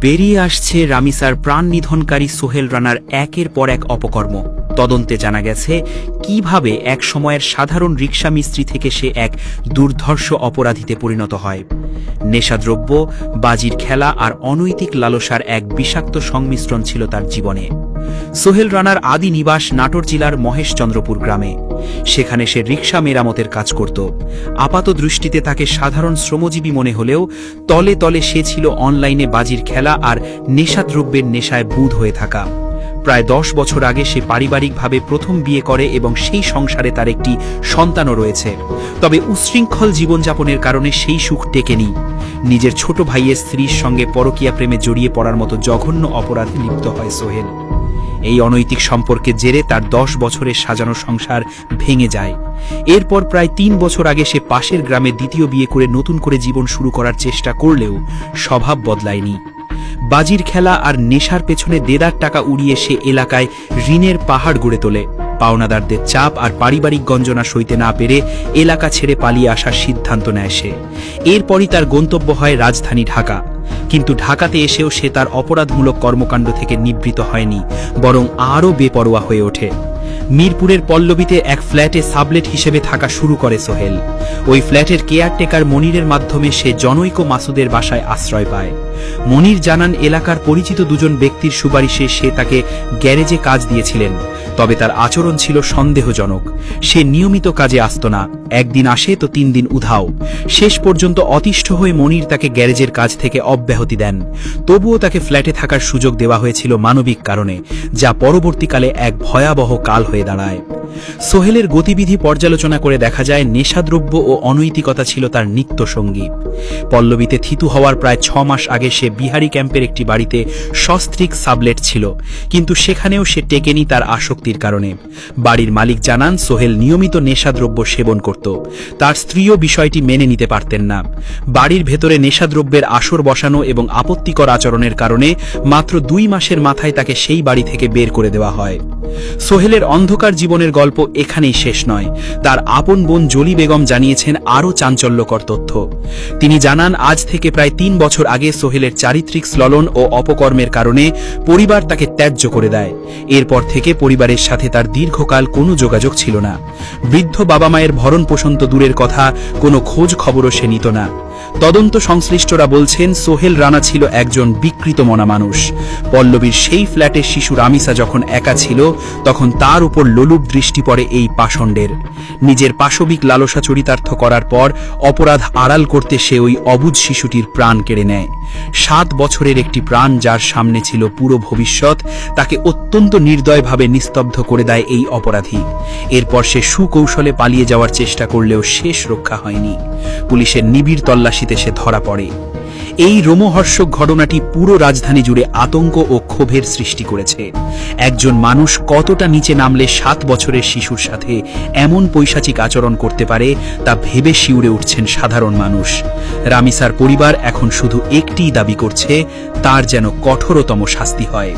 বেরিয়ে আসছে রামিসার প্রাণ নিধনকারী সোহেল রানার একের পর এক অপকর্ম। তদন্তে জানা গেছে কিভাবে এক সময়ের সাধারণ রিকশা মিস্ত্রি থেকে সে এক দুর্ধর্ষ অপরাধীতে পরিণত হয়। নেশাদ্রব্য, বাজির খেলা আর অনৈতিক লালসার এক বিষাক্ত সংমিশ্রণ ছিল তার জীবনে। সোহেল রানার আদি নিবাস নাটোর জেলার মহেশচন্দ্রপুর গ্রামে। সেখানে সে রিকশা মেরামতের কাজ করত। আপাত দৃষ্টিতে তাকে সাধারণ শ্রমজীবী মনে হলেও তলে তলে সে ছিল অনলাইনে বাজির খেলা আর নেশাদ্রব্যের নেশায় বুঁদ হয়ে থাকা। প্রায় 10 বছর আগে সে পারিবারিকভাবে প্রথম বিয়ে করে এবং সেই সংসারে তার একটি সন্তানও রয়েছে। তবে উচ্ছৃঙ্খল জীবনযাপনের কারণে সেই সুখ টেকেনি। নিজের ছোট ভাইয়ের স্ত্রীর সঙ্গে পরকীয়া প্রেমে জড়িয়ে পড়ার মতো জঘন্য অপরাধে লিপ্ত হয় সোহেল। এই অনৈতিক সম্পর্কের জেরে তার 10 বছরের সাজানো সংসার ভেঙে যায়। এরপর প্রায় 3 বছর আগে সে পাশের গ্রামে দ্বিতীয় বিয়ে করে নতুন করে জীবন শুরু করার চেষ্টা করলেও স্বভাব বদলায়নি। বাজির খেলা আর নেশার পেছনে দেদার টাকা উড়িয়ে সে এলাকায় ঋণের পাহাড় গড়ে তোলে। পাওনাদারদের চাপ আর পারিবারিক গঞ্জনা সইতে না পেরে এলাকা ছেড়ে পালিয়ে আসার সিদ্ধান্ত নেয় সে। এরপরই তার গন্তব্য হয় রাজধানী ঢাকা। কিন্তু ঢাকাতে এসেও সে তার অপরাধমূলক কর্মকাণ্ড থেকে নিবৃত হয়নি, বরং আরও বেপরোয়া হয়ে ওঠে। মিরপুরের পল্লবীতে এক ফ্ল্যাটে সাবলেট হিসেবে থাকা শুরু করে সোহেল। ওই ফ্ল্যাটের কেয়ারটেকার মনিরের মাধ্যমে সে জনৈক মাসুদের বাসায় আশ্রয় পায়। মনির জানান, এলাকার পরিচিত দুজন ব্যক্তির সুপারিশে সে তাকে গ্যারেজে কাজ দিয়েছিলেন। তবে তার আচরণ ছিল সন্দেহজনক। সে নিয়মিত কাজে আসত না, একদিন আসে তো 3 দিন উধাও। শেষ পর্যন্ত অতিষ্ঠ হয়ে মনির তাকে গ্যারেজের কাজ থেকে অব্যাহতি দেন। তবুও তাকে ফ্ল্যাটে থাকার সুযোগ দেওয়া হয়েছিল মানবিক কারণে, যা পরবর্তীকালে এক ভয়াবহ কাল হয়ে দাঁড়ায়। সোহেলের গতিবিধি পর্যালোচনা করে দেখা যায় নেশাদ্রব্য ও অনৈতিকতা ছিল তার নিত্য সঙ্গী। পল্লবীতে থিতু হওয়ার প্রায় 6 মাস আগে সে বিহারি ক্যাম্পের একটি বাড়িতে সস্ত্রীক সাবলেট ছিল, কিন্তু সেখানেও সে টেকেনি তার আসক্তির কারণে। বাড়ির মালিক জানান, সোহেল নিয়মিত নেশাদ্রব্য সেবন করত। তার স্ত্রীও বিষয়টি মেনে নিতে পারতেন না। বাড়ির ভেতরে নেশাদ্রব্যের আসর বসানো এবং আপত্তিকর আচরণের কারণে মাত্র 2 মাসের মাথায় তাকে সেই বাড়ি থেকে বের করে দেওয়া হয়। সোহেলের অন্ধকার জীবনের গল্প এখানেই শেষ নয়। তার আপন বোন জলি বেগম জানিয়েছেন আরও চাঞ্চল্যকর তথ্য। তিনি জানান, আজ থেকে প্রায় 3 বছর আগে সোহেলের চারিত্রিক স্খলন ও অপকর্মের কারণে পরিবার তাকে ত্যায্য করে দেয়। এরপর থেকে পরিবারের সাথে তার দীর্ঘকাল কোনো যোগাযোগ ছিল না। বৃদ্ধ বাবা মায়ের ভরণ পোষণ তো দূরের কথা, কোনো খোঁজ খবরও সে নিত না। তদন্ত সংশ্লিষ্টরা বলছেন, সোহেল রানা ছিল একজন বিকৃত মনা মানুষ। পল্লবীর সেই ফ্ল্যাটের শিশু রামিসা যখন একা ছিল, তখন তার উপর লোলুপ দৃষ্টি পড়ে এই পাষণ্ডের। নিজের পাশবিক লালসা চরিতার্থ করার পর অপরাধ আড়াল করতে সে ওই অবুঝ শিশুটির প্রাণ কেড়ে নেয়। 7 বছরের একটি প্রাণ, যার সামনে ছিল পুরো ভবিষ্যৎ, তাকে অত্যন্ত নির্দয়ভাবে নিস্তব্ধ করে দেয় এই অপরাধী। এরপর সে সুকৌশলে পালিয়ে যাওয়ার চেষ্টা করলেও শেষ রক্ষা হয়নি। পুলিশের নিবিড় তল্লাশিতে সে ধরা পড়ে। এই রোমহর্ষক ঘটনাটি পুরো রাজধানী জুড়ে আতঙ্ক ও ক্ষোভের সৃষ্টি করেছে। একজন মানুষ কতটা নিচে নামলে 7 বছরের শিশুর সাথে এমন পৈশাচিক আচরণ করতে পারে, তা ভেবে শিউরে উঠছেন সাধারণ মানুষ। রামিসার পরিবার এখন শুধু একটিই দাবি করছে, তার যেন কঠোরতম শাস্তি হয়।